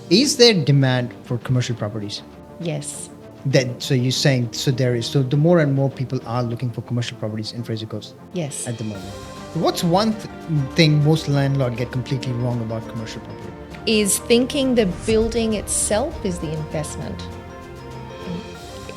Is there demand for commercial properties? Yes. So you're saying there is. So the more and more people are looking for commercial properties in Fraser Coast Yes. at the moment. What's one thing most landlords get completely wrong about commercial property? Is thinking the building itself is the investment.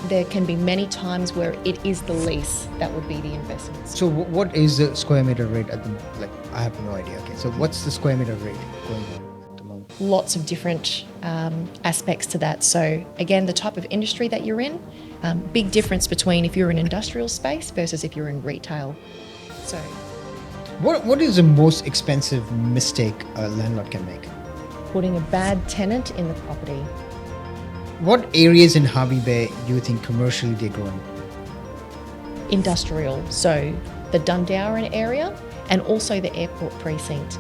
There can be many times where it is the lease that would be the investment. So what is the square meter rate at the moment? Like, I have no idea. Okay, so what's the square meter rate going on at the moment? Lots of different aspects to that. So again, the type of industry that you're in, big difference between if you're in industrial space versus if you're in retail. So What is the most expensive mistake a landlord can make? putting a bad tenant in the property. What areas in Harvey Bay do you think commercially they're growing? Industrial, so the Dundowrin area and also the airport precinct.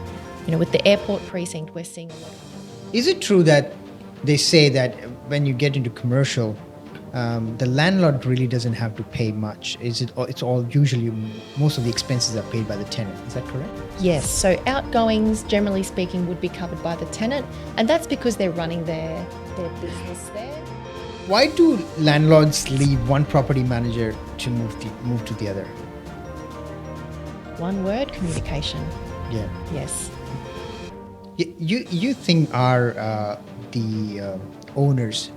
With the airport precinct, we're seeing a lot of... Is it true that they say that when you get into commercial, the landlord really doesn't have to pay much? It's all usually most of the expenses are paid by the tenant. Is that correct? Yes, so outgoings, generally speaking, would be covered by the tenant, and that's because they're running their business there. Why do landlords leave one property manager to move to the other? One word, communication. Yeah. Yes. You think are the owners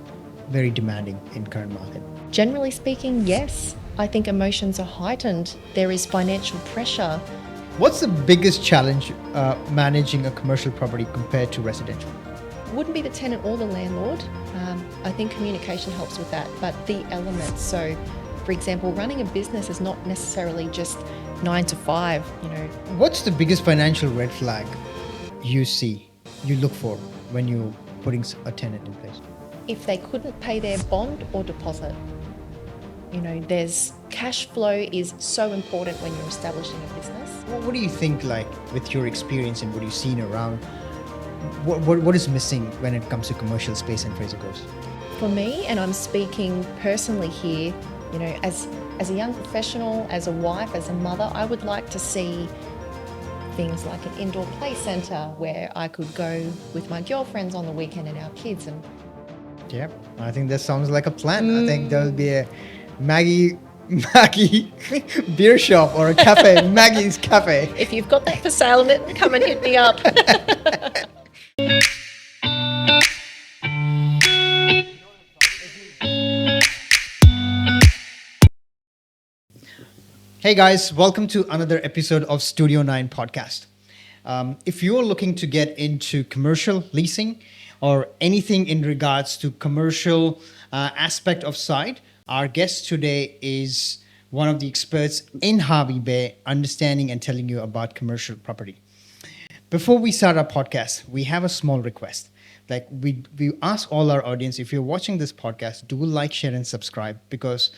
very demanding in current market? Generally speaking, yes. I think emotions are heightened. There is financial pressure. What's the biggest challenge managing a commercial property compared to residential? Wouldn't be the tenant or the landlord. I think communication helps with that, but the elements. So, for example, running a business is not necessarily just 9 to 5, What's the biggest financial red flag you look for when you're putting a tenant in place? If they couldn't pay their bond or deposit. There's cash flow is so important when you're establishing a business. What do you think, like, with your experience and what you've seen around, what is missing when it comes to commercial space in Fraser Coast? For me, and I'm speaking personally here, as a young professional, as a wife, as a mother, I would like to see things like an indoor play centre where I could go with my girlfriends on the weekend and our kids. And Yeah, I think that sounds like a plan. I think there'll be a Maggie beer shop or a cafe, Maggie's Cafe. if you've got that for sale, Nitin, come and hit me up. Hey guys, welcome to another episode of Studio 9 podcast. If you're looking to get into commercial leasing or anything in regards to commercial aspect of site, our guest today is one of the experts in Harvey Bay, understanding and telling you about commercial property. Before we start our podcast, we have a small request. Like we ask all our audience, if you're watching this podcast, do like, share, and subscribe, because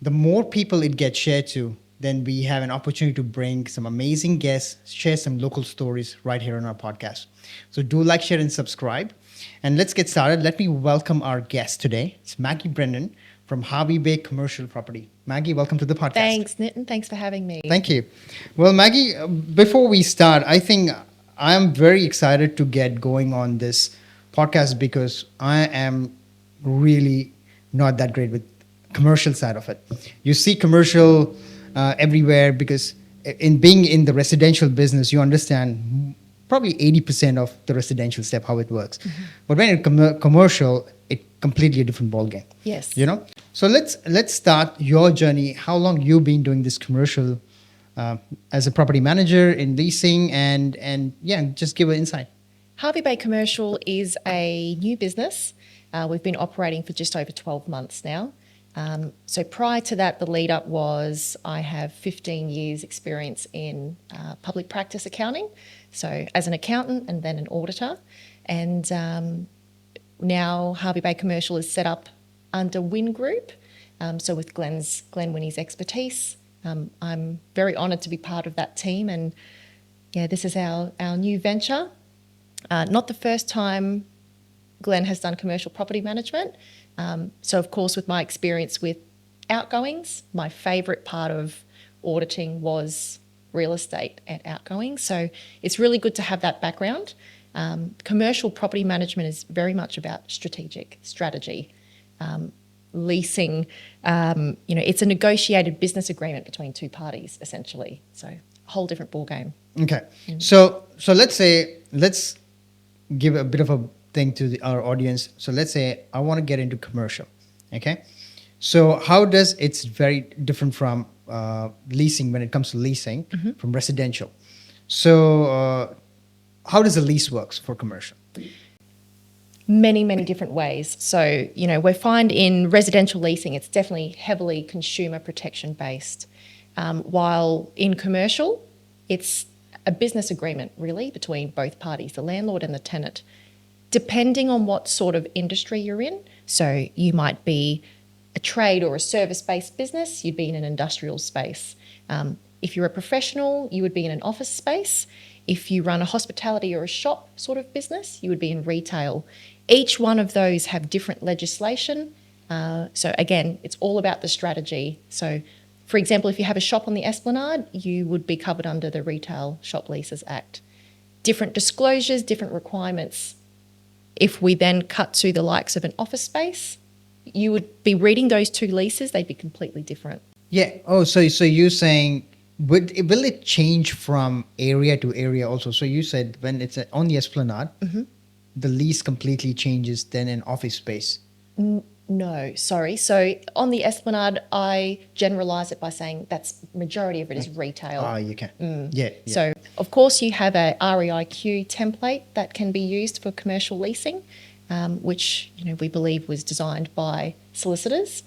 the more people it gets shared to, then we have an opportunity to bring some amazing guests, share some local stories right here on our podcast. So do like, share, and subscribe. And let's get started. Let me welcome our guest today. It's Maggie Brennan from Harvey Bay Commercial Property. Maggie, welcome to the podcast. Thanks, Nitin. Thanks for having me. Thank you. Well, Maggie, before we start, I think I am very excited to get going on this podcast because I am really not that great with commercial side of it. You see commercial everywhere because in being in the residential business, you understand probably 80% of the residential step, how it works. Mm-hmm. But when it's commercial, it's completely a different ballgame. Yes. So let's start your journey. How long you been doing this commercial as a property manager in leasing and just give an insight. Harvey Bay Commercial is a new business. We've been operating for just over 12 months now. So prior to that, the lead up was I have 15 years experience in public practice accounting. So as an accountant and then an auditor. And now Harvey Bay Commercial is set up under Win Group. So with Glenn Winnie's expertise, I'm very honoured to be part of that team. And this is our new venture. Not the first time Glenn has done commercial property management. So, of course, with my experience with outgoings, my favourite part of auditing was real estate at outgoings. So it's really good to have that background. Commercial property management is very much about strategy. Leasing, it's a negotiated business agreement between two parties, essentially. So a whole different ballgame. Okay. So let's give a bit of a thing to our audience. So let's say I want to get into commercial. Okay. So how does it's very different from leasing when it comes to leasing from residential. So how does a lease works for commercial? Many different ways. So, we find in residential leasing, it's definitely heavily consumer protection based. While in commercial, it's a business agreement really between both parties, the landlord and the tenant, depending on what sort of industry you're in. So you might be a trade or a service-based business, you'd be in an industrial space. If you're a professional, you would be in an office space. If you run a hospitality or a shop sort of business, you would be in retail. Each one of those have different legislation. So again, it's all about the strategy. So for example, if you have a shop on the Esplanade, you would be covered under the Retail Shop Leases Act. Different disclosures, different requirements. If we then cut to the likes of an office space, you would be reading those two leases, they'd be completely different. Yeah. Oh, so you're saying, will it change from area to area also? So you said when it's on the Esplanade, the lease completely changes than an office space. No, sorry. So on the Esplanade, I generalise it by saying that's majority of it is retail. Ah, you can. Yeah. So of course you have a REIQ template that can be used for commercial leasing, which we believe was designed by solicitors.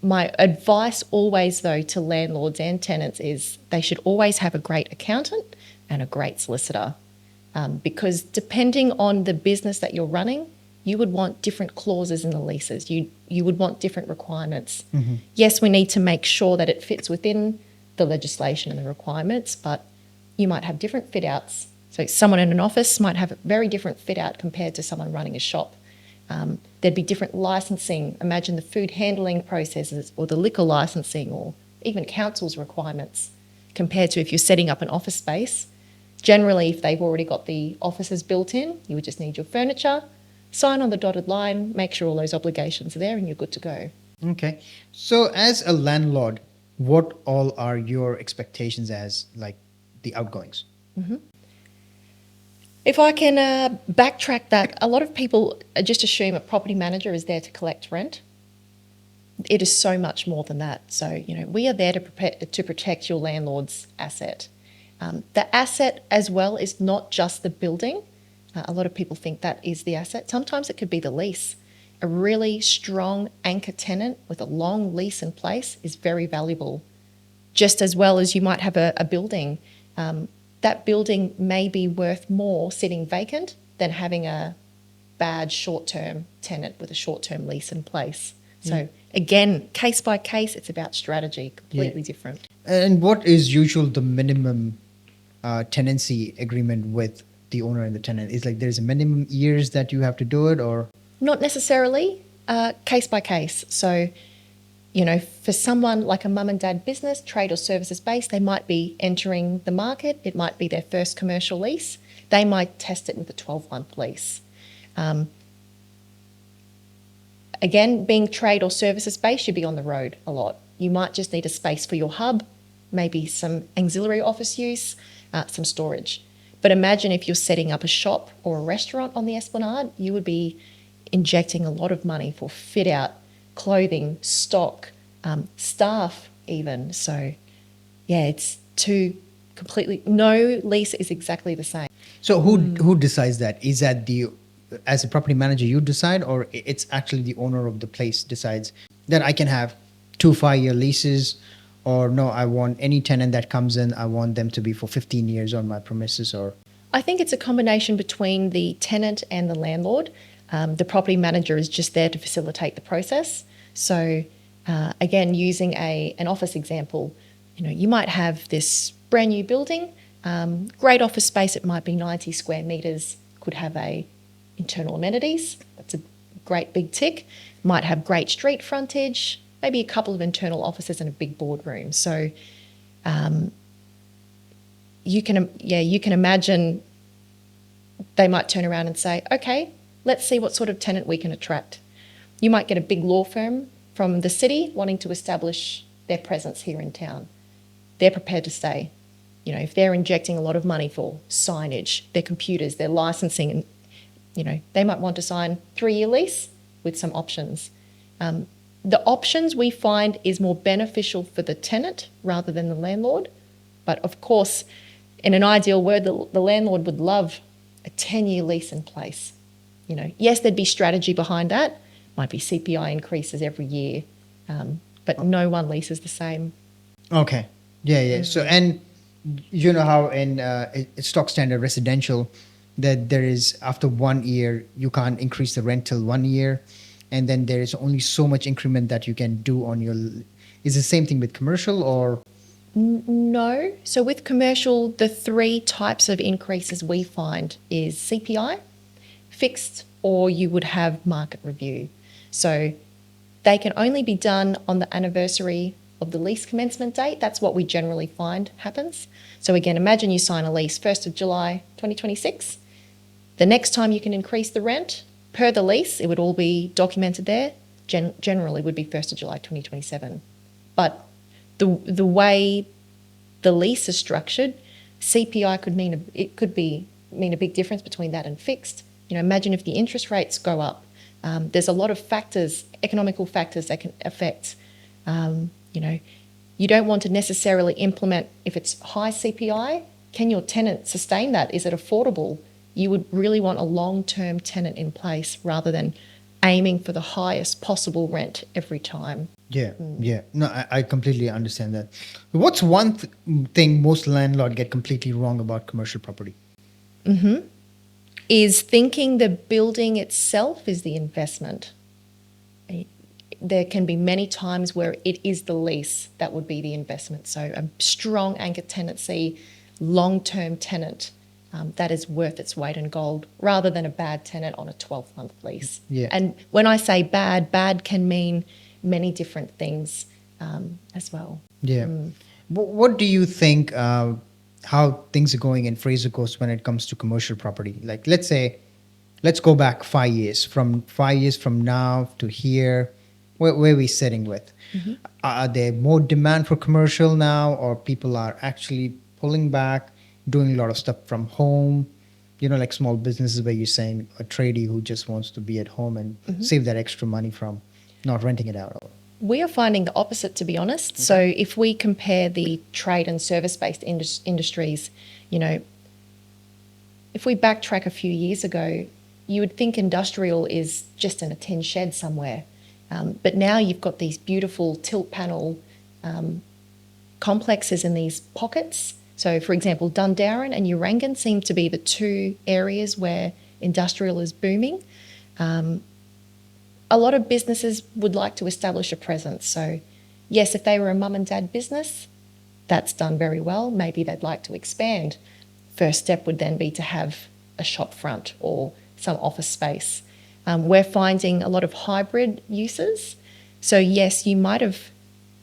My advice always though to landlords and tenants is they should always have a great accountant and a great solicitor, because depending on the business that you're running, you would want different clauses in the leases. You would want different requirements. Yes, we need to make sure that it fits within the legislation and the requirements, but you might have different fit outs. So someone in an office might have a very different fit out compared to someone running a shop. There'd be different licensing. Imagine the food handling processes or the liquor licensing or even council's requirements compared to if you're setting up an office space. Generally, if they've already got the offices built in, you would just need your furniture, sign on the dotted line, make sure all those obligations are there and you're good to go. Okay. So as a landlord, what all are your expectations as like the outgoings? If I can backtrack that, a lot of people just assume a property manager is there to collect rent. It is so much more than that. So, we are there to protect your landlord's asset. The asset as well is not just the building. A lot of people think that is the asset. Sometimes it could be the lease. A really strong anchor tenant with a long lease in place is very valuable. Just as well as you might have a building. That building may be worth more sitting vacant than having a bad short-term tenant with a short-term lease in place. So again, case by case, it's about strategy, completely different. And what is usual the minimum tenancy agreement with the owner and the tenant? Is like there's a minimum years that you have to do it, or? Not necessarily, case by case. So, for someone like a mum and dad business, trade or services based, they might be entering the market. It might be their first commercial lease. They might test it with a 12-month lease. Again, being trade or services based, you'd be on the road a lot. You might just need a space for your hub, maybe some auxiliary office use, some storage. But imagine if you're setting up a shop or a restaurant on the Esplanade, you would be injecting a lot of money for fit out, clothing, stock, staff even. So it's no lease is exactly the same. So who decides that? Is that as a property manager you decide, or it's actually the owner of the place decides that I can have 2 5-year leases, or no, I want any tenant that comes in, I want them to be for 15 years on my premises? Or I think it's a combination between the tenant and the landlord. The property manager is just there to facilitate the process. So again, using an office example, you might have this brand new building, great office space, it might be 90 square metres, could have internal amenities, that's a great big tick, might have great street frontage, maybe a couple of internal offices and a big boardroom. So you can imagine they might turn around and say, okay, let's see what sort of tenant we can attract. You might get a big law firm from the city wanting to establish their presence here in town. They're prepared to stay. You know, if they're injecting a lot of money for signage, their computers, their licensing, and, you know, they might want to sign 3-year lease with some options. The options we find is more beneficial for the tenant rather than the landlord. But of course, in an ideal world, the landlord would love a 10-year lease in place. You know, yes, there'd be strategy behind that. Might be CPI increases every year, but no one lease is the same. Okay. Yeah. So, and you know how in stock standard residential, that there is after 1 year, you can't increase the rent till 1 year. And then there is only so much increment that you can do on your. Is the same thing with commercial or? No. So with commercial, the 3 types of increases we find is CPI, fixed, or you would have market review. So they can only be done on the anniversary of the lease commencement date. That's what we generally find happens. So again, imagine you sign a lease 1st of July 2026. The next time you can increase the rent, per the lease, it would all be documented there. Generally would be 1st of July 2027. But the way the lease is structured, CPI could mean a big difference between that and fixed. You know, imagine if the interest rates go up. There's a lot of factors, economical factors that can affect. You know, you don't want to necessarily implement if it's high CPI. Can your tenant sustain that? Is it affordable? You would really want a long-term tenant in place rather than aiming for the highest possible rent every time. Yeah. No, I completely understand that. What's one thing most landlords get completely wrong about commercial property? Is thinking the building itself is the investment. There can be many times where it is the lease that would be the investment. So a strong anchor tenancy, long-term tenant, that is worth its weight in gold rather than a bad tenant on a 12-month lease. Yeah. And when I say bad can mean many different things as well. Yeah. What do you think how things are going in Fraser Coast when it comes to commercial property? Like, let's go back 5 years. From 5 years from now to here, where are we sitting with? Are there more demand for commercial now, or people are actually pulling back, doing a lot of stuff from home? You know, like small businesses where you're saying a tradie who just wants to be at home and save that extra money from not renting it out. We are finding the opposite, to be honest. Okay. So if we compare the trade and service-based industries, you know, if we backtrack a few years ago, you would think industrial is just in a tin shed somewhere. But now you've got these beautiful tilt panel complexes in these pockets. So, for example, Dundarren and Urangan seem to be the 2 areas where industrial is booming. A lot of businesses would like to establish a presence. So, yes, if they were a mum and dad business, that's done very well. Maybe they'd like to expand. First step would then be to have a shop front or some office space. We're finding a lot of hybrid uses. So, yes, you might have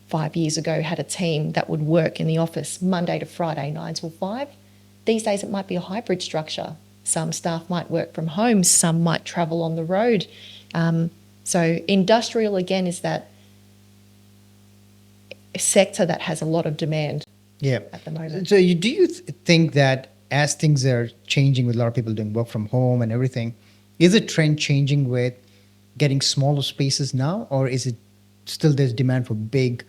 5 years ago had a team that would work in the office Monday to Friday, 9 till 5. These days it might be a hybrid structure. Some staff might work from home, some might travel on the road. So industrial, again, is that sector that has a lot of demand at the moment. So do you think that as things are changing with a lot of people doing work from home and everything, is the trend changing with getting smaller spaces now, or is it still there's demand for big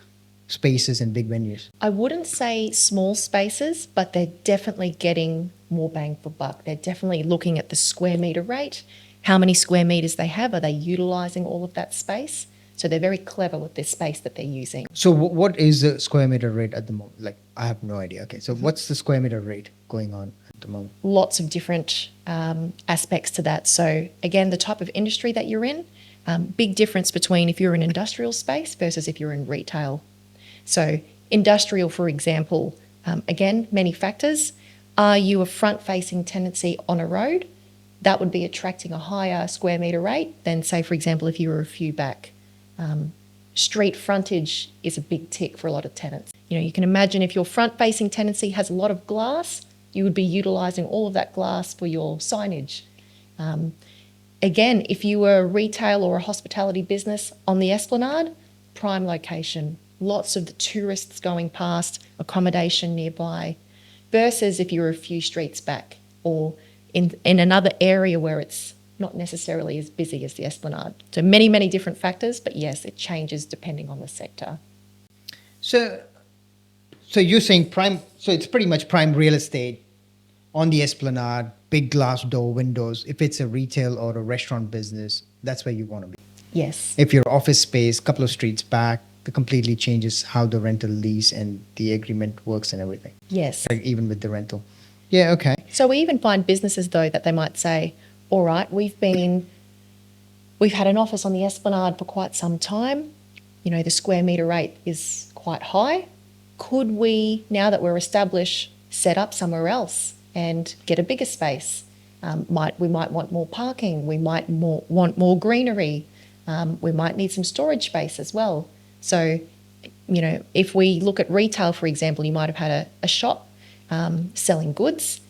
spaces and big venues? I wouldn't say small spaces, but they're definitely getting more bang for buck. They're definitely looking at the square metre rate. How many square metres they have? Are they utilising all of that space? So they're very clever with this space that they're using. So what is the square metre rate at the moment? Like, I have no idea. Okay, so what's the square metre rate going on at the moment? Lots of different aspects to that. So again, the type of industry that you're in, big difference between if you're in industrial space versus if you're in retail. So industrial, for example, again, many factors. Are you a front-facing tenancy on a road? That would be attracting a higher square metre rate than, say, for example, if you were a few back. Street frontage is a big tick for a lot of tenants. You know, you can imagine if your front-facing tenancy has a lot of glass, You would be utilising all of that glass for your signage. Again, if you were a retail or a hospitality business on the Esplanade, prime location, lots of the tourists going past, accommodation nearby, versus if you're a few streets back or in another area where it's not necessarily as busy as the Esplanade. So many, many different factors, but yes, it changes depending on the sector. So, so you're saying prime, so it's pretty much prime real estate on the Esplanade, big glass door windows. If it's a retail or a restaurant business, that's where you want to be. Yes. If your office space, couple of streets back, it completely changes how the rental lease and the agreement works and everything. Yes. Like even with the rental. Yeah, okay. So we even find businesses though that they might say, all right, we've had an office on the Esplanade for quite some time. You know, the square metre rate is quite high. Could we, now that we're established, set up somewhere else and get a bigger space? We might want more parking. We might want more greenery. We might need some storage space as well. So, you know, if we look at retail, for example, you might have had a shop selling goods.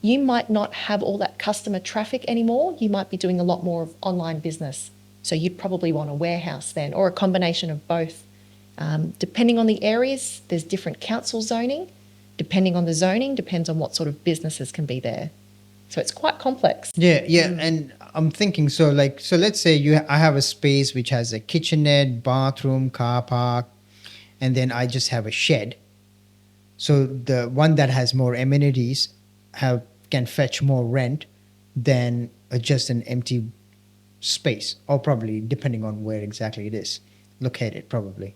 You might not have all that customer traffic anymore. You might be doing a lot more of online business. So you'd probably want a warehouse then, or a combination of both. Depending on the areas, there's different council zoning. Depending on the zoning, depends on what sort of businesses can be there. So it's quite complex. Yeah, yeah. And I'm thinking, so let's say I have a space which has a kitchenette, bathroom, car park, and then I just have a shed. So the one that has more amenities can fetch more rent than just an empty space, or probably depending on where exactly it is located, probably.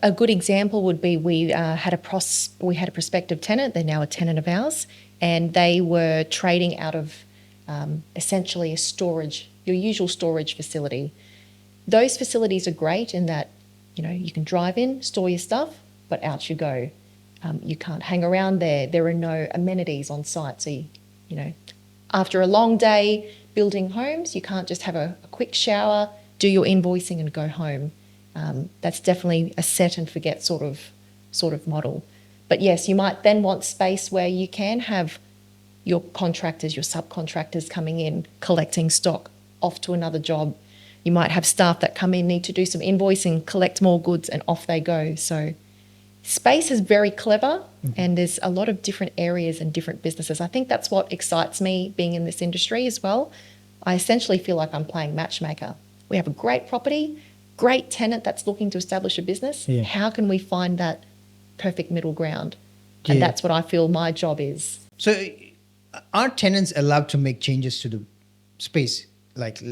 A good example would be we had a prospective tenant. They're now a tenant of ours, and they were trading out of essentially your usual storage facility. Those facilities are great in that, you know, you can drive in, store your stuff, but out you go. You can't hang around there. There are no amenities on site. So, you know, after a long day building homes, you can't just have a quick shower, do your invoicing and go home. That's definitely a set and forget sort of model. But yes, you might then want space where you can have your contractors, your subcontractors coming in, collecting stock, off to another job. You might have staff that come in, need to do some invoicing, collect more goods, and off they go. So space is very clever, and there's a lot of different areas and different businesses. I think that's what excites me being in this industry as well. I essentially feel like I'm playing matchmaker. We have a great property, great tenant that's looking to establish a business. Yeah. How can we find that perfect middle ground? And that's what I feel my job is. So are tenants allowed to make changes to the space? Like,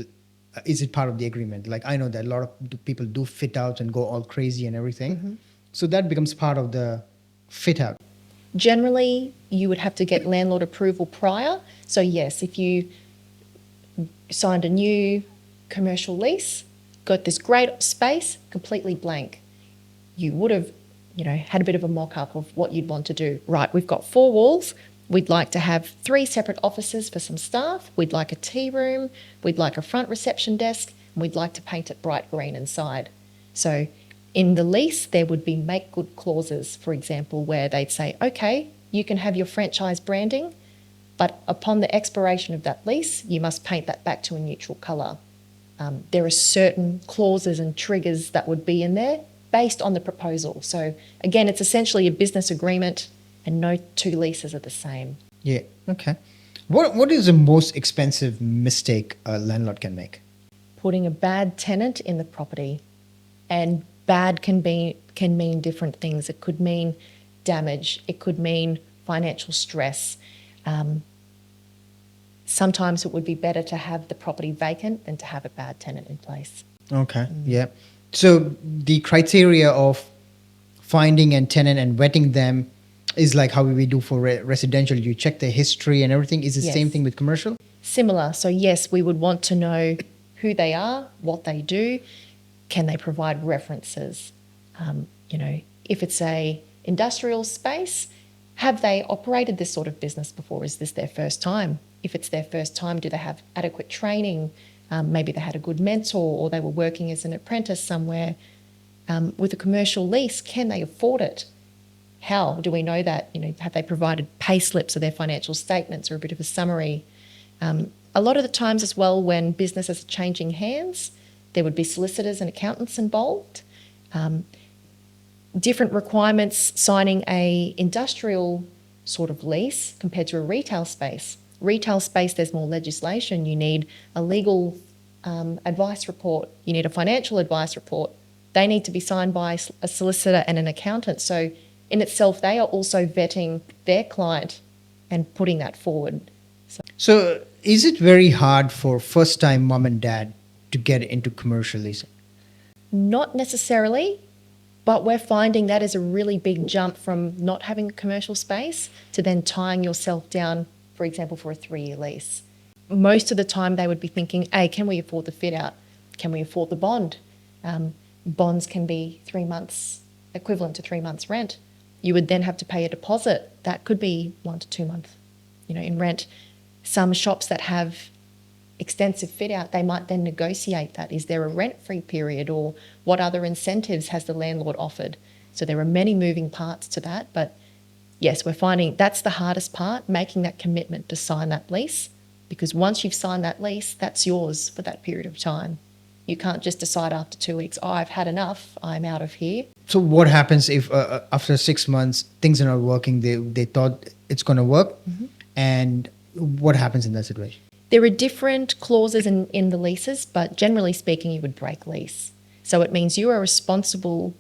is it part of the agreement? Like, I know that a lot of people do fit out and go all crazy and everything. So that becomes part of the fit out. Generally, you would have to get landlord approval prior. So yes, if you signed a new commercial lease, got this great space, completely blank, you would have, you know, had a bit of a mock-up of what you'd want to do. Right, we've got 4 walls. We'd like to have 3 separate offices for some staff. We'd like a tea room. We'd like a front reception desk. And we'd like to paint it bright green inside. So in the lease, there would be make good clauses, for example, where they'd say, okay, you can have your franchise branding, but upon the expiration of that lease, you must paint that back to a neutral colour. There are certain clauses and triggers that would be in there based on the proposal. So again, it's essentially a business agreement, and no 2 leases are the same. Yeah, okay. What is the most expensive mistake a landlord can make? Putting a bad tenant in the property. And bad can mean different things. It could mean damage. It could mean financial stress. Sometimes it would be better to have the property vacant than to have a bad tenant in place. Okay, yeah. So the criteria of finding a tenant and vetting them is like how we do for residential. You check their history and everything. Is it the same thing with commercial? Similar. So yes, we would want to know who they are, what they do. Can they provide references? You know, if it's a industrial space, have they operated this sort of business before? Is this their first time? If it's their first time, do they have adequate training? Maybe they had a good mentor, or they were working as an apprentice somewhere. With a commercial lease, can they afford it? How do we know that? Have they provided pay slips or their financial statements or a bit of a summary? A lot of the times as well, when businesses are changing hands, there would be solicitors and accountants involved. Different requirements signing a industrial sort of lease compared to a retail space. Retail space, there's more legislation. You need a legal advice report. You need a financial advice report. They need to be signed by a solicitor and an accountant. So in itself, they are also vetting their client and putting that forward. So is it very hard for first-time mom and dad to get into commercial leasing? Not necessarily, but we're finding that is a really big jump from not having a commercial space to then tying yourself down, for example, for a 3-year lease. Most of the time they would be thinking, hey, can we afford the fit out? Can we afford the bond? Bonds can be 3 months, equivalent to 3 months rent. You would then have to pay a deposit. That could be 1 to 2 months, in rent. Some shops that have extensive fit out, they might then negotiate that. Is there a rent-free period, or what other incentives has the landlord offered? So there are many moving parts to that. But yes, we're finding that's the hardest part, making that commitment to sign that lease, because once you've signed that lease, that's yours for that period of time. You can't just decide after 2 weeks, I've had enough, I'm out of here. So what happens if after 6 months things are not working? They thought it's going to work, and what happens in that situation? There are different clauses in the leases, but generally speaking, you would break lease. So it means you are responsible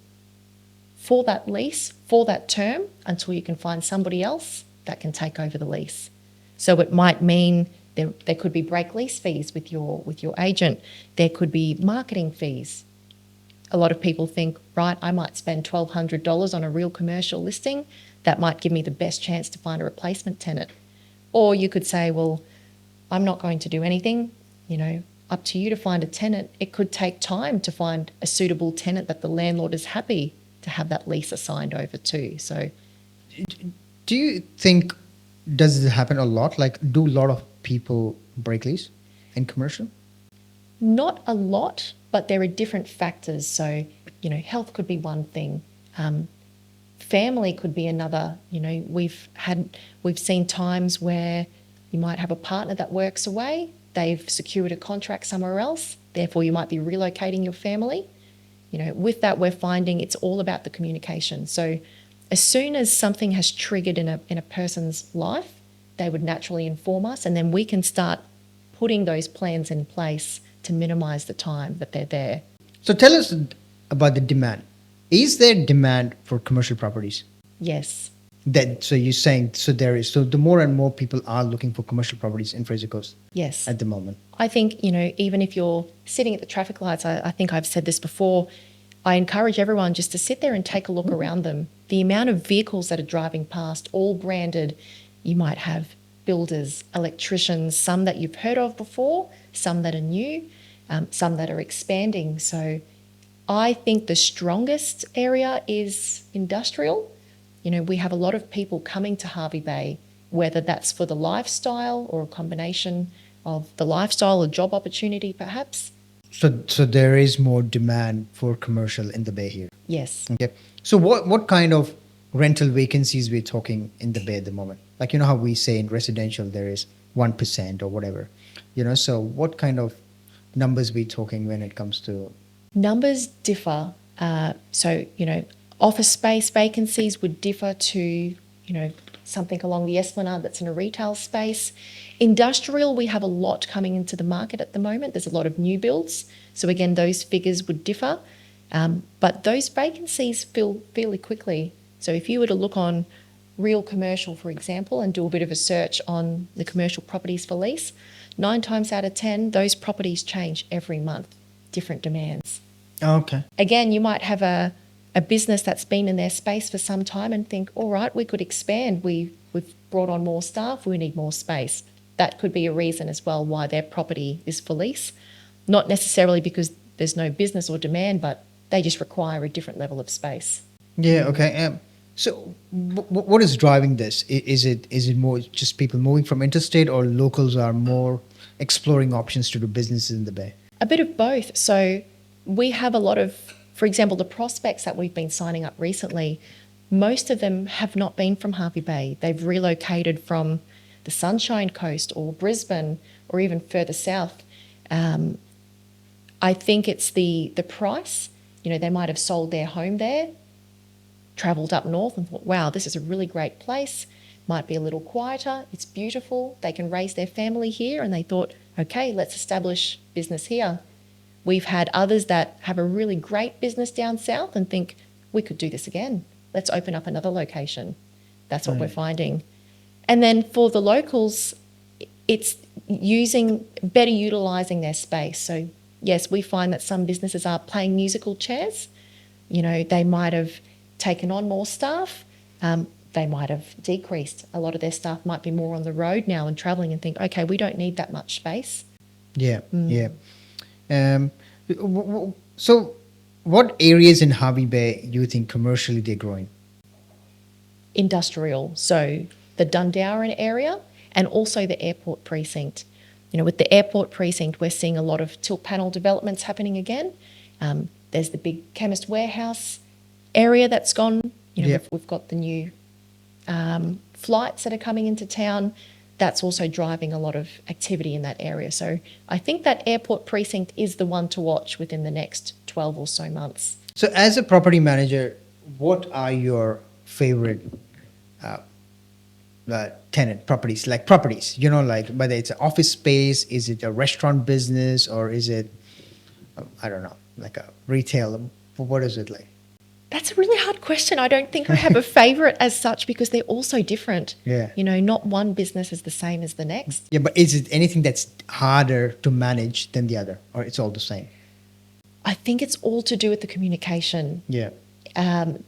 for that lease, for that term, until you can find somebody else that can take over the lease. So it might mean there could be break lease fees with your agent. There could be marketing fees. A lot of people think, right, I might spend $1,200 on a real commercial listing. That might give me the best chance to find a replacement tenant. Or you could say, well, I'm not going to do anything, up to you to find a tenant. It could take time to find a suitable tenant that the landlord is happy to have that lease assigned over to. So, do you think, does it happen a lot? Like, do a lot of people break lease in commercial? not a lot, but there are different factors. So, health could be one thing. Family could be another. We've seen times where you might have a partner that works away. They've secured a contract somewhere else. Therefore, you might be relocating your family. With that, we're finding it's all about the communication. So as soon as something has triggered in a person's life, they would naturally inform us, and then we can start putting those plans in place to minimise the time that they're there. So tell us about the demand. Is there demand for commercial properties? Yes. So you're saying, there is. So the more and more people are looking for commercial properties in Fraser Coast. Yes. At the moment. I think, even if you're sitting at the traffic lights, I think I've said this before, I encourage everyone just to sit there and take a look around them. The amount of vehicles that are driving past, all branded, you might have builders, electricians, some that you've heard of before, some that are new, some that are expanding. So I think the strongest area is industrial. We have a lot of people coming to Hervey Bay, whether that's for the lifestyle or a combination of the lifestyle or job opportunity perhaps. So there is more demand for commercial in the Bay here? Yes. Okay. So what kind of rental vacancies we're talking in the Bay at the moment? Like, how we say in residential there is 1% or whatever. So what kind of numbers we talking when it comes to? Numbers differ. Office space vacancies would differ to, something along the Esplanade that's in a retail space. Industrial, we have a lot coming into the market at the moment. There's a lot of new builds. So again, those figures would differ. But those vacancies fill fairly quickly. So if you were to look on Real Commercial, for example, and do a bit of a search on the commercial properties for lease, 9 times out of 10, those properties change every month, different demands. Okay. Again, you might have a business that's been in their space for some time and think, all right, we could expand. We've brought on more staff. We need more space. That could be a reason as well why their property is for lease. Not necessarily because there's no business or demand, but they just require a different level of space. Yeah, okay. So what is driving this? Is it more just people moving from interstate, or locals are more exploring options to do businesses in the Bay? A bit of both. So we have a lot of, for example, the prospects that we've been signing up recently, most of them have not been from Harvey Bay. They've relocated from the Sunshine Coast or Brisbane or even further south. I think it's the price. They might have sold their home there, travelled up north and thought, wow, this is a really great place. Might be a little quieter. It's beautiful. They can raise their family here. And they thought, okay, let's establish business here. We've had others that have a really great business down south and think, we could do this again. Let's open up another location. That's what we're finding. And then for the locals, it's better utilising their space. So yes, we find that some businesses are playing musical chairs. They might have taken on more staff. They might have decreased. A lot of their staff might be more on the road now and travelling and think, okay, we don't need that much space. Yeah. So what areas in Harvey Bay do you think commercially they're growing? Industrial. So the Dundowrin area and also the airport precinct. With the airport precinct, we're seeing a lot of tilt panel developments happening again. There's the big chemist warehouse area that's gone. We've got the new flights that are coming into town. That's also driving a lot of activity in that area. So I think that airport precinct is the one to watch within the next 12 or so months. So as a property manager, what are your favorite tenant properties, like whether it's an office space, is it a restaurant business, or is it, I don't know, like a retail? What is it like? That's a really hard question. I don't think I have a favourite as such because they're all so different. Yeah. Not one business is the same as the next. Yeah, but is it anything that's harder to manage than the other, or it's all the same? I think it's all to do with the communication. Yeah.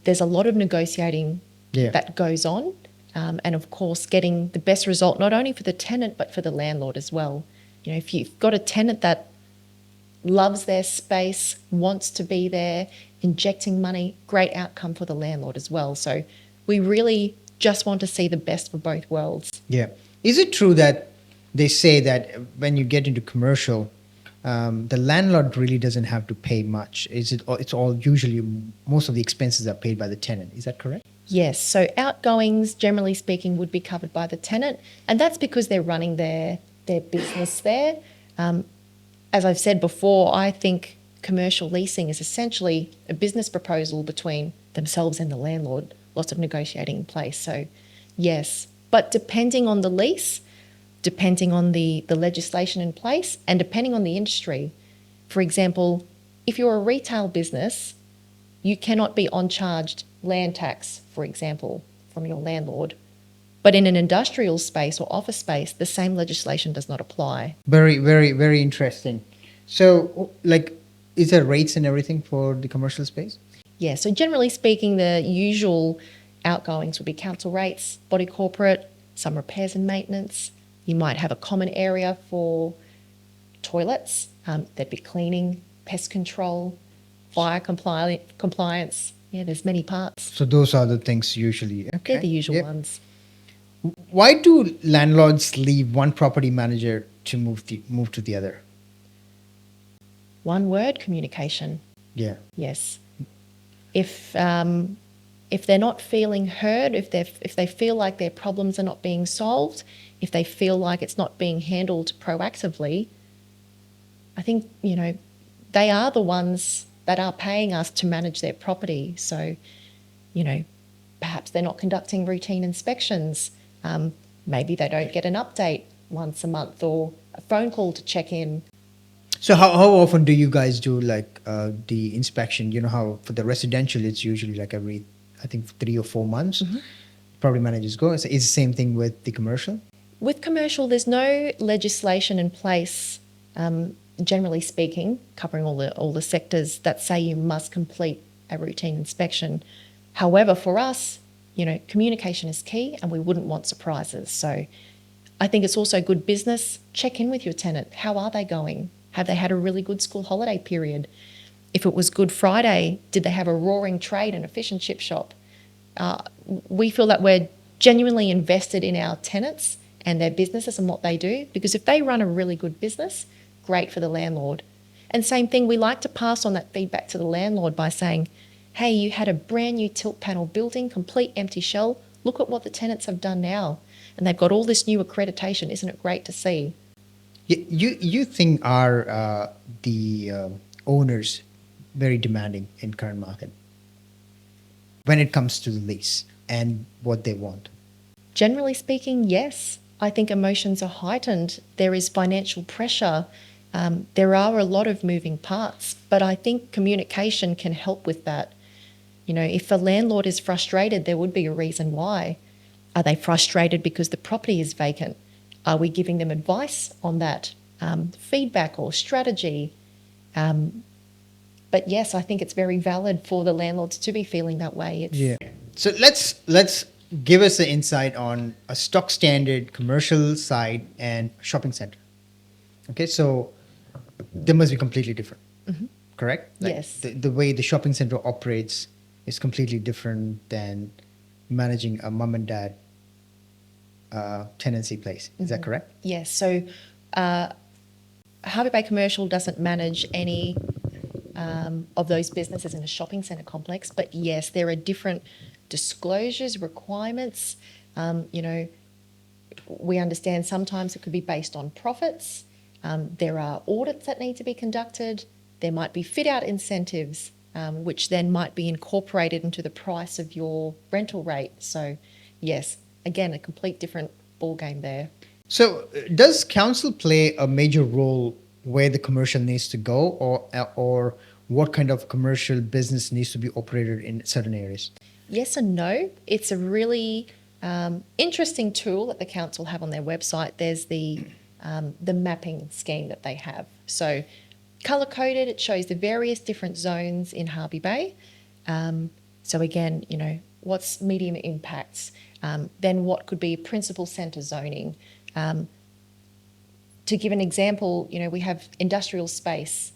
There's a lot of negotiating Yeah. that goes on. And of course, getting the best result, not only for the tenant, but for the landlord as well. If you've got a tenant that loves their space, wants to be there, injecting money, great outcome for the landlord as well. So we really just want to see the best for both worlds. Yeah. Is it true that they say that when you get into commercial, the landlord really doesn't have to pay much? It's all usually, most of the expenses are paid by the tenant. Is that correct? Yes. So outgoings, generally speaking, would be covered by the tenant. And that's because they're running their business there. As I've said before, I think commercial leasing is essentially a business proposal between themselves and the landlord, lots of negotiating in place. So yes, but depending on the lease, depending on the legislation in place, and depending on the industry. For example, if you're a retail business, you cannot be on-charged land tax, for example, from your landlord. But in an industrial space or office space, the same legislation does not apply. Very, very, very interesting. So, is there rates and everything for the commercial space? Yeah, so generally speaking, the usual outgoings would be council rates, body corporate, some repairs and maintenance. You might have a common area for toilets. There'd be cleaning, pest control, fire compliance. Yeah, there's many parts. So those are the things usually. Okay. They're the usual Yep. ones. Why do landlords leave one property manager to move to the other? One word, communication. Yeah. Yes. If they're not feeling heard, if they feel like their problems are not being solved, if they feel like it's not being handled proactively, I think, they are the ones that are paying us to manage their property. So, perhaps they're not conducting routine inspections. Maybe they don't get an update once a month or a phone call to check in. So how often do you guys do the inspection? You know how for the residential it's usually every, I think, 3 or 4 months. Mm-hmm. Property managers go. So is the same thing with the commercial? With commercial, there's no legislation in place, generally speaking, covering all the sectors that say you must complete a routine inspection. However, for us, communication is key and we wouldn't want surprises. So I think it's also good business. Check in with your tenant. How are they going? Have they had a really good school holiday period? If it was Good Friday, did they have a roaring trade and a fish and chip shop? We feel that we're genuinely invested in our tenants and their businesses and what they do, because if they run a really good business, great for the landlord. And same thing, we like to pass on that feedback to the landlord by saying, hey, you had a brand new tilt panel building, complete empty shell. Look at what the tenants have done now. And they've got all this new accreditation. Isn't it great to see? You think are the owners very demanding in current market when it comes to the lease and what they want? Generally speaking, yes. I think emotions are heightened. There is financial pressure. There are a lot of moving parts, but I think communication can help with that. You know, if a landlord is frustrated, there would be a reason why. Are they frustrated because the property is vacant? Are we giving them advice on that? Feedback or strategy? But yes, I think it's very valid for the landlords to be feeling that way. Yeah. So let's give us an insight on a stock standard commercial side and shopping center. Okay, so they must be completely different, correct? Yes. The way the shopping center operates is completely different than managing a mom and dad tenancy place. Is that correct? Yes. So Harbour Bay Commercial doesn't manage any of those businesses in a shopping centre complex, but yes, there are different disclosures, requirements. You know, we understand sometimes it could be based on profits. There are audits that need to be conducted. There might be fit-out incentives, which then might be incorporated into the price of your rental rate. So, yes, again, a complete different ballgame there. So, does council play a major role where the commercial needs to go, or what kind of commercial business needs to be operated in certain areas? Yes and no. It's a really interesting tool that the council have on their website. There's the mapping scheme that they have. So colour coded, it shows the various different zones in Harvey Bay. So again, you know, what's medium impacts, then what could be principal centre zoning. To give an example, you know, we have industrial space,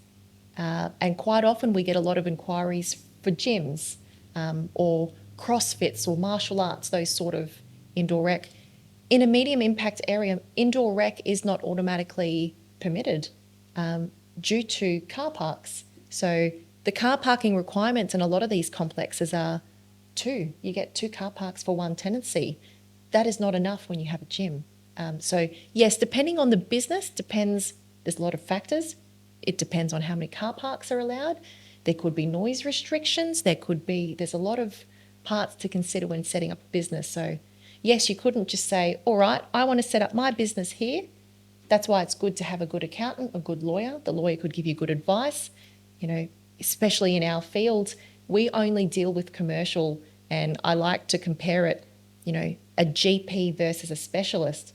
and quite often we get a lot of inquiries for gyms or CrossFits or martial arts, those sort of indoor rec. In a medium impact area, indoor rec is not automatically permitted due to car parks. So the car parking requirements in a lot of these complexes are two. You get 2 car parks for 1 tenancy. That is not enough when you have a gym. So yes, depending on the business, there's a lot of factors. It depends on how many car parks are allowed. There could be noise restrictions. There's a lot of parts to consider when setting up a business. So yes, you couldn't just say, all right, I want to set up my business here. That's why it's good to have a good accountant, a good lawyer. The lawyer could give you good advice. You know, especially in our field, we only deal with commercial, and I like to compare it, you know, a GP versus a specialist.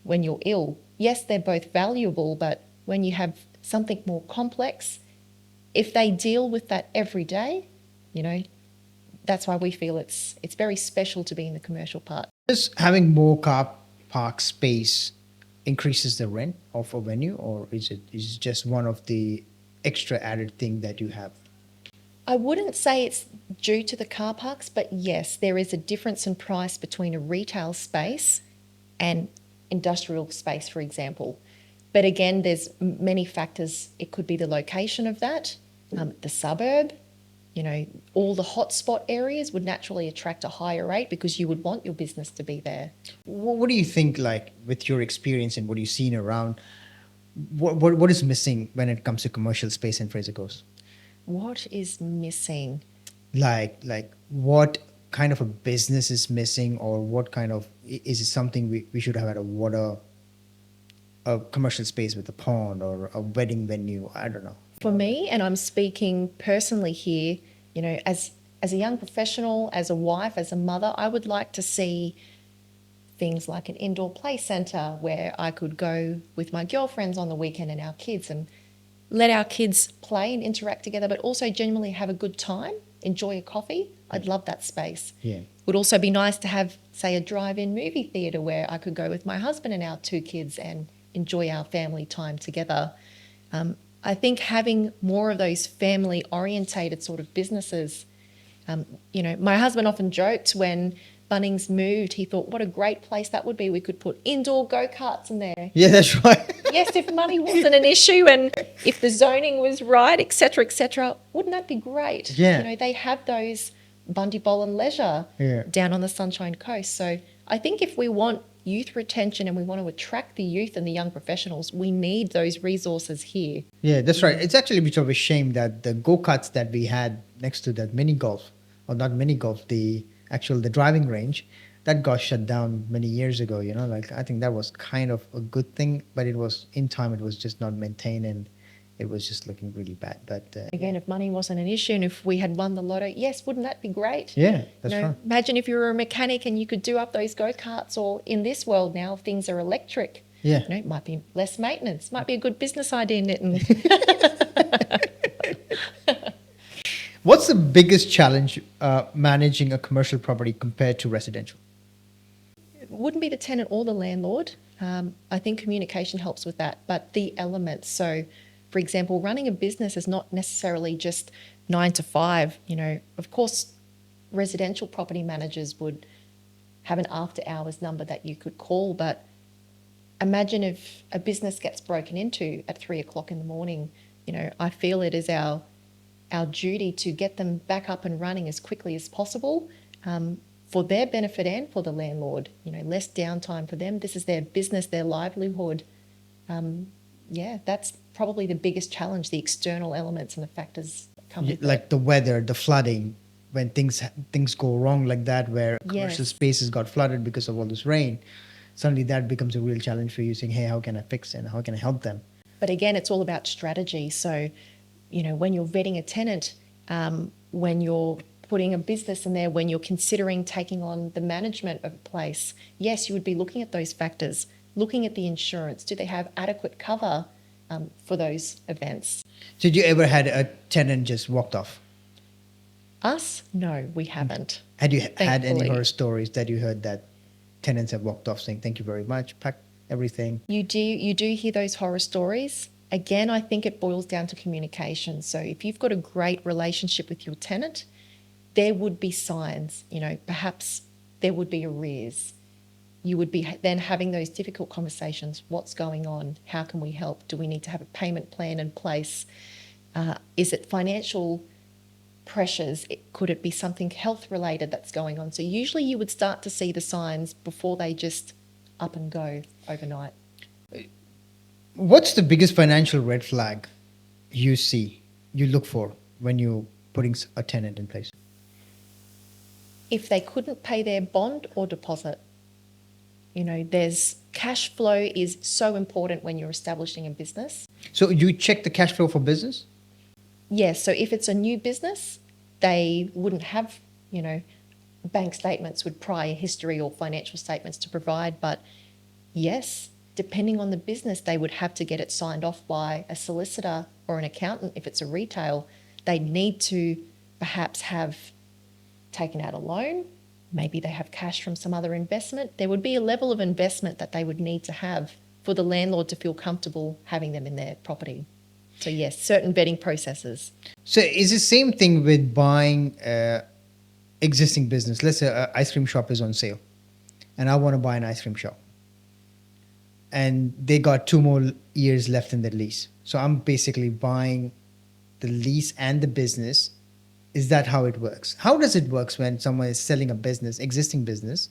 When you're ill, yes, they're both valuable, but when you have something more complex, if they deal with that every day, you know, that's why we feel it's very special to be in the commercial part. Does having more car park space increases the rent of a venue, or is it just one of the extra added thing that you have? I wouldn't say it's due to the car parks, but yes, there is a difference in price between a retail space and industrial space, for example. But again, there's many factors. It could be the location of that, the suburb, you know, all the hotspot areas would naturally attract a higher rate because you would want your business to be there. What do you think, like, with your experience and what you've seen around, what is missing when it comes to commercial space in Fraser Coast? What is missing? Like what kind of a business is missing, or what kind of, is it something we should have at a commercial space with a pond or a wedding venue? I don't know. For me, and I'm speaking personally here, you know, as a young professional, as a wife, as a mother, I would like to see things like an indoor play centre where I could go with my girlfriends on the weekend and our kids and let our kids play and interact together, but also genuinely have a good time, enjoy a coffee. I'd love that space. Yeah. Would also be nice to have, say, a drive-in movie theatre where I could go with my husband and our 2 kids and enjoy our family time together. I think having more of those family-orientated sort of businesses, you know, my husband often joked when Bunnings moved, he thought, what a great place that would be. We could put indoor go-karts in there. Yeah, that's right. Yes, if money wasn't an issue and if the zoning was right, et cetera, wouldn't that be great? Yeah. You know, they have those Bundy Bowl and Leisure Yeah. down on the Sunshine Coast. So I think if we want youth retention and we want to attract the youth and the young professionals, we need those resources here. Yeah, that's right. It's actually a bit of a shame that the go-karts that we had next to that mini golf, or not mini golf, the driving range, that got shut down many years ago, you know, like I think that was kind of a good thing, but it was just not maintained and it was just looking really bad. But Again, if money wasn't an issue and if we had won the lotto, yes, wouldn't that be great? yeah, that's right. Imagine if you were a mechanic and you could do up those go-karts, or in this world now, things are electric. Yeah. You know, it might be less maintenance. Might be a good business idea, Nitin. What's the biggest challenge managing a commercial property compared to residential? It wouldn't be the tenant or the landlord. I think communication helps with that, but the elements. So, for example, running a business is not necessarily just 9 to 5. You know, of course, residential property managers would have an after hours number that you could call, but imagine if a business gets broken into at 3 o'clock in the morning. You know, I feel it is our duty to get them back up and running as quickly as possible, for their benefit and for the landlord. You know, less downtime for them. This is their business, their livelihood. Yeah, that's probably the biggest challenge, the external elements and the factors that come with Like the weather, the flooding, when things go wrong like that, where commercial Yes. spaces got flooded because of all this rain, suddenly that becomes a real challenge for you, saying, hey, how can I fix it? How can I help them? But again, it's all about strategy. So, you know, when you're vetting a tenant, when you're putting a business in there, when you're considering taking on the management of a place, yes, you would be looking at those factors, looking at the insurance. Do they have adequate cover for those events? Did you ever had a tenant just walked off? Us? No, we haven't. Had you had any Thankfully. horror stories that you heard that tenants have walked off saying, thank you very much, pack everything? You do hear those horror stories. Again, I think it boils down to communication. So if you've got a great relationship with your tenant, there would be signs, you know, perhaps there would be arrears. You would be then having those difficult conversations. What's going on? How can we help? Do we need to have a payment plan in place? Is it financial pressures? Could it be something health related that's going on? So usually you would start to see the signs before they just up and go overnight. What's the biggest financial red flag you look for when you're putting a tenant in place? If they couldn't pay their bond or deposit, you know, there's cash flow is so important when you're establishing a business. So you check the cash flow for business? Yes, so if it's a new business, they wouldn't have, you know, bank statements with prior history or financial statements to provide. But yes, depending on the business, they would have to get it signed off by a solicitor or an accountant. If it's a retail, they need to perhaps have taken out a loan. Maybe they have cash from some other investment. There would be a level of investment that they would need to have for the landlord to feel comfortable having them in their property. So yes, certain vetting processes. So is the same thing with buying existing business? Let's say an ice cream shop is on sale and I want to buy an ice cream shop. And they got 2 more years left in the lease. So I'm basically buying the lease and the business. Is that how it works? How does it work when someone is selling a business, existing business,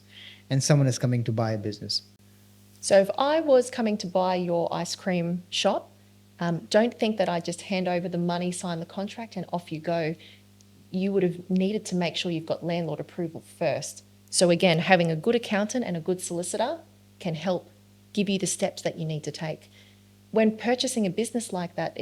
and someone is coming to buy a business? So if I was coming to buy your ice cream shop, don't think that I just hand over the money, sign the contract, and off you go. You would have needed to make sure you've got landlord approval first. So again, having a good accountant and a good solicitor can help give you the steps that you need to take. When purchasing a business like that,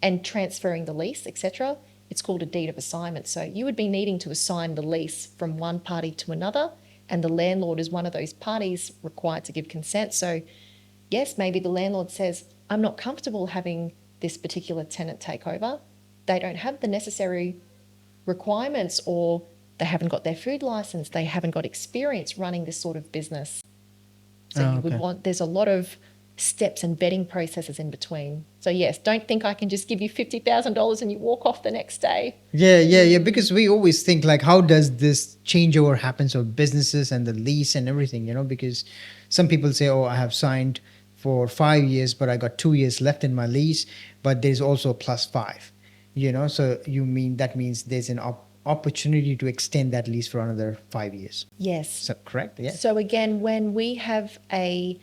and transferring the lease, etc., it's called a deed of assignment. So you would be needing to assign the lease from one party to another, and the landlord is one of those parties required to give consent. So yes, maybe the landlord says, I'm not comfortable having this particular tenant take over. They don't have the necessary requirements, or they haven't got their food license. They haven't got experience running this sort of business. So you would want, there's a lot of steps and vetting processes in between. So yes, don't think I can just give you $50,000 and you walk off the next day. Yeah. Because we always think like, how does this changeover happens of businesses and the lease and everything? Because some people say, oh, I have signed for 5 years, but I got 2 years left in my lease. But there's also a +5. So that means there's an opportunity to extend that lease for another 5 years. Yes. So correct? Yeah. So again, when we have a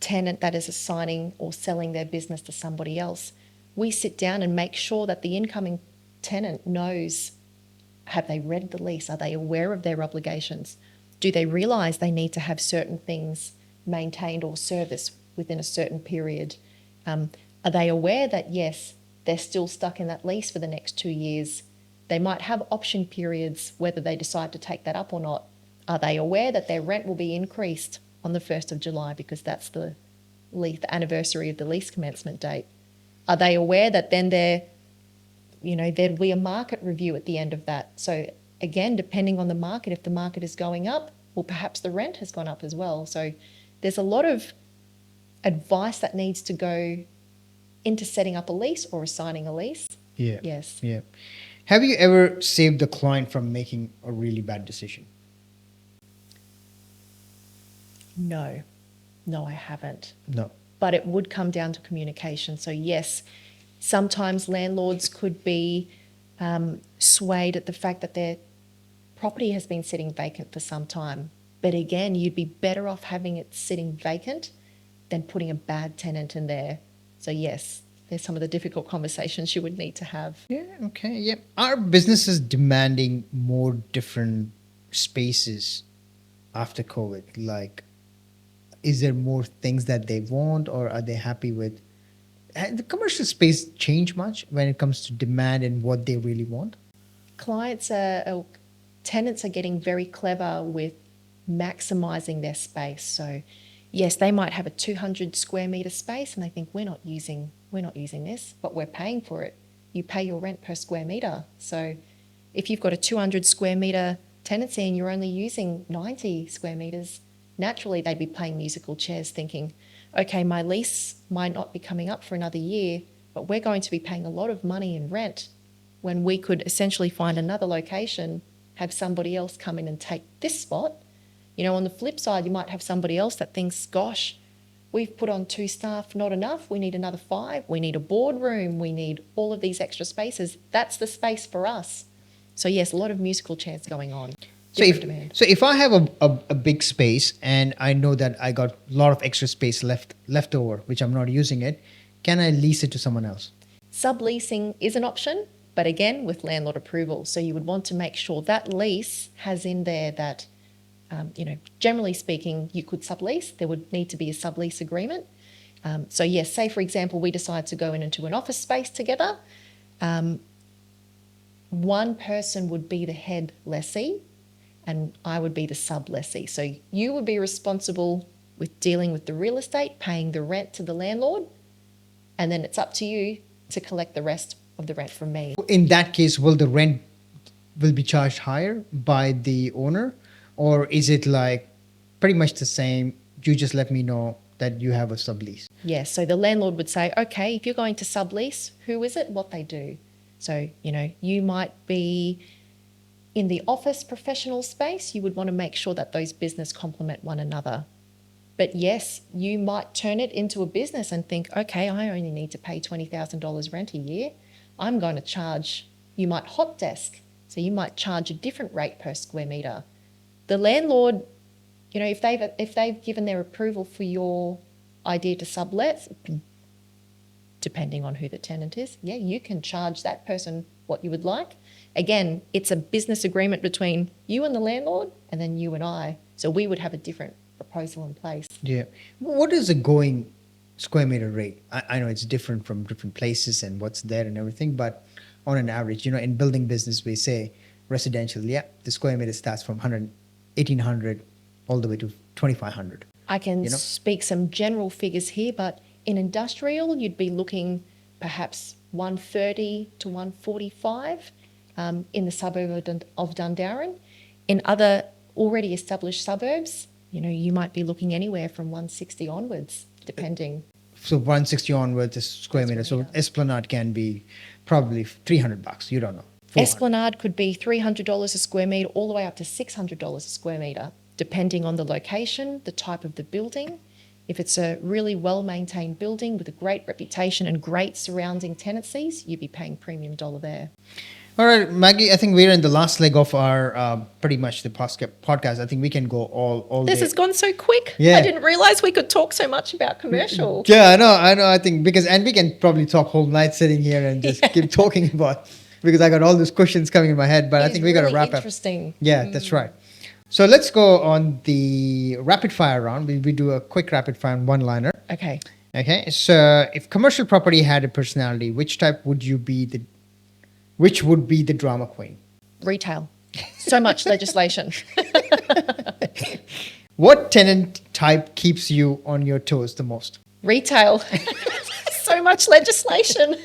tenant that is assigning or selling their business to somebody else, we sit down and make sure that the incoming tenant knows, have they read the lease? Are they aware of their obligations? Do they realise they need to have certain things maintained or serviced within a certain period? Are they aware that, yes, they're still stuck in that lease for the next 2 years? They might have option periods whether they decide to take that up or not. Are they aware that their rent will be increased on the 1st of July because that's the anniversary of the lease commencement date? Are they aware that then there'd be a market review at the end of that? So again, depending on the market, if the market is going up, well, perhaps the rent has gone up as well. So there's a lot of advice that needs to go into setting up a lease or assigning a lease. Yeah. Yes. Yeah. Have you ever saved the client from making a really bad decision? No, I haven't. No. But it would come down to communication. So yes, sometimes landlords could be swayed at the fact that their property has been sitting vacant for some time. But again, you'd be better off having it sitting vacant than putting a bad tenant in there. So yes, there's some of the difficult conversations you would need to have. Yeah, okay, yeah. Are businesses demanding more different spaces after COVID? Like, is there more things that they want, or are they happy with? Has the commercial space change much when it comes to demand and what they really want? Tenants are getting very clever with maximising their space. So yes, they might have a 200 square metre space and they think we're not using this, but we're paying for it. You pay your rent per square metre. So if you've got a 200 square metre tenancy and you're only using 90 square metres, naturally they'd be playing musical chairs thinking, okay, my lease might not be coming up for another year, but we're going to be paying a lot of money in rent when we could essentially find another location, have somebody else come in and take this spot. On the flip side, you might have somebody else that thinks, gosh, we've put on 2 staff, not enough. We need another 5. We need a boardroom. We need all of these extra spaces. That's the space for us. So yes, a lot of musical chairs going on. So if I have a big space and I know that I got a lot of extra space left over, which I'm not using it, can I lease it to someone else? Subleasing is an option, but again, with landlord approval. So you would want to make sure that lease has in there that, generally speaking, you could sublease. There would need to be a sublease agreement. So yes, say for example, we decide to go into an office space together. One person would be the head lessee and I would be the sub-lessee. So you would be responsible with dealing with the real estate, paying the rent to the landlord, and then it's up to you to collect the rest of the rent from me. In that case, will the rent be charged higher by the owner, or is it like pretty much the same? You just let me know that you have a sublease. Yes, so the landlord would say, okay, if you're going to sublease, who is it, what they do? So, you might be in the office professional space, you would want to make sure that those business complement one another. But yes, you might turn it into a business and think, okay, I only need to pay $20,000 rent a year. I'm going to charge, you might hot desk. So you might charge a different rate per square metre. The landlord, if they've given their approval for your idea to sublet, depending on who the tenant is, yeah, you can charge that person what you would like. Again, it's a business agreement between you and the landlord and then you and I. So we would have a different proposal in place. Yeah. What is the going square meter rate? I know it's different from different places and what's there and everything, but on an average, in building business, we say residential, the square meter starts from 1,800 all the way to 2,500. I can speak some general figures here, but in industrial, you'd be looking perhaps 130 to 145 in the suburb of Dundarran. In other already established suburbs, you might be looking anywhere from 160 onwards, depending. So 160 onwards is square meter. So Esplanade can be probably $300. You don't know. 400. Esplanade could be $300 a square metre all the way up to $600 a square metre, depending on the location, the type of the building. If it's a really well-maintained building with a great reputation and great surrounding tenancies, you'd be paying premium dollar there. All right, Maggie, I think we're in the last leg of our pretty much the podcast. I think we can go all This day. has gone so quick. Yeah. I didn't realise we could talk so much about commercial. Yeah, I know. I think and we can probably talk whole night sitting here and just keep talking about, because I got all those questions coming in my head, but I think we got to really wrap up. interesting. Yeah, that's right. So let's go on the rapid fire round. We do a quick rapid fire one-liner. Okay. Okay, so if commercial property had a personality, which would be the drama queen? Retail. So much legislation. What tenant type keeps you on your toes the most? Retail. So much legislation.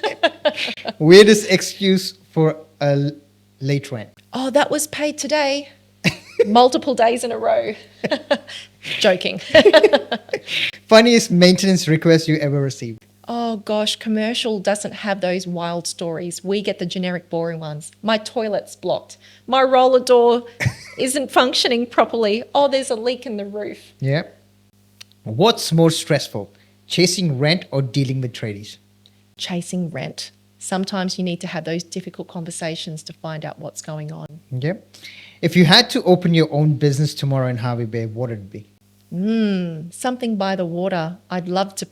Weirdest excuse for a late rent? Oh, that was paid today. Multiple days in a row. Joking. Funniest maintenance request you ever received? Oh gosh, commercial doesn't have those wild stories. We get the generic boring ones. My toilet's blocked. My roller door isn't functioning properly. Oh, there's a leak in the roof. Yeah. What's more stressful, chasing rent or dealing with tradies? Chasing rent. Sometimes you need to have those difficult conversations to find out what's going on. Yeah. If you had to open your own business tomorrow in Harvey Bay, what would it be? Something by the water. I'd love to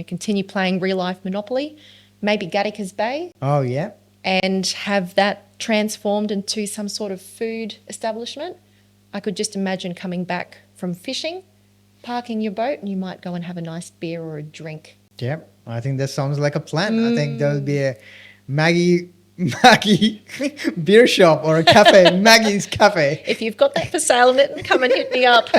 continue playing real life Monopoly, maybe Gattaca's Bay, Oh, yeah. and have that transformed into some sort of food establishment. I could just imagine coming back from fishing, parking your boat, and you might go and have a nice beer or a drink. Yeah. I think that sounds like a plan. I think there'll be a Maggie beer shop or a cafe, Maggie's Cafe. If you've got that for sale, come and hit me up.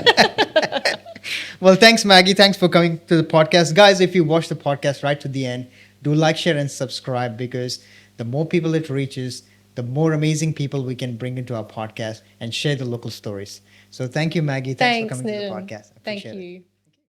Well, thanks, Maggie. Thanks for coming to the podcast. Guys, if you watch the podcast right to the end, do like, share, and subscribe, because the more people it reaches, the more amazing people we can bring into our podcast and share the local stories. So thank you, Maggie. Thanks for coming to the Nitin. podcast. I Thank appreciate it. you.